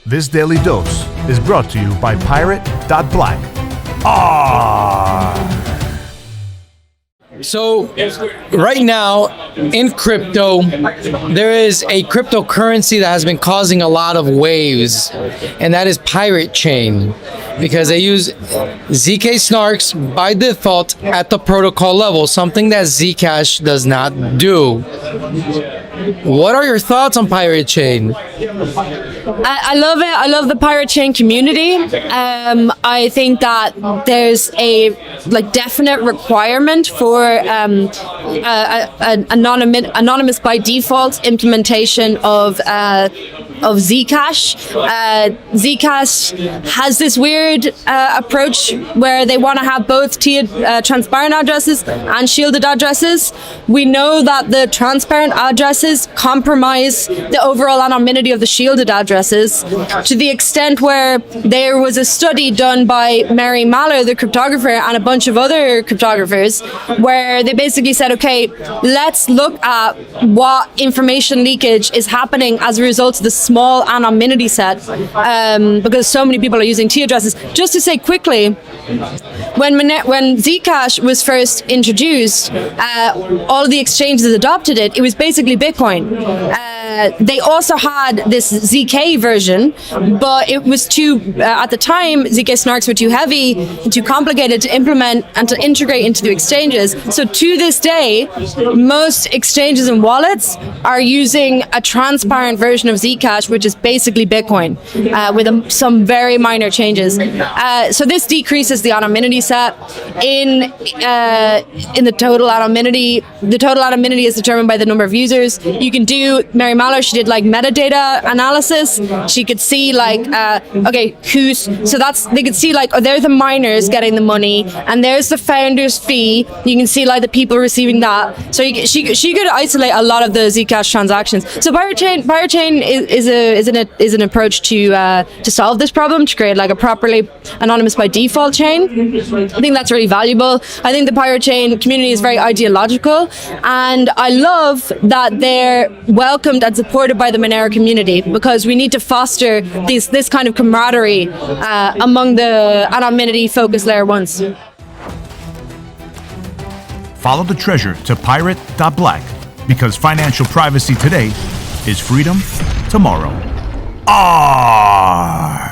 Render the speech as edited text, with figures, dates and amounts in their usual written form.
This daily dose is brought to you by Pirate.Black. ARRR! So right now in crypto, there is a cryptocurrency that has been causing a lot of waves, and that is Pirate Chain, because they use ZK snarks by default at the protocol level, something that Zcash does not do. What are your thoughts on Pirate Chain? I love it. I love the Pirate Chain community. I think that there's a definite requirement for an anonymous by default implementation of Zcash. Zcash has this weird approach where they want to have both transparent addresses and shielded addresses. We know that the transparent addresses compromise the overall anonymity of the shielded addresses, to the extent where there was a study done by Mary Maller, the cryptographer, and a bunch of other cryptographers, where they basically said, okay, let's look at what information leakage is happening as a result of the small anonymity set, because so many people are using T addresses. Just to say quickly, when Zcash was first introduced, all of the exchanges adopted it. It was basically Bitcoin. They also had this ZK version, but it was at the time, ZK snarks were too heavy and too complicated to implement and to integrate into the exchanges. So to this day, most exchanges and wallets are using a transparent version of Zcash, which is basically Bitcoin, with some very minor changes. So this decreases the anonymity set in the total anonymity. The total anonymity is determined by the number of users. You can do, Mary Maller, she did metadata analysis. She could see they could see there's the miners getting the money, and there's the founder's fee. You can see the people receiving that. So she could isolate a lot of the Zcash transactions. So Pirate Chain is an approach to solve this problem, to create a properly anonymous by default chain. I think that's really valuable. I think the Pirate Chain community is very ideological, and I love that they're welcomed and supported by the Monero community, because we need to foster this kind of camaraderie among the anonymity focused layer ones. Follow the treasure to Pirate.Black, because financial privacy today is freedom tomorrow. ARRR!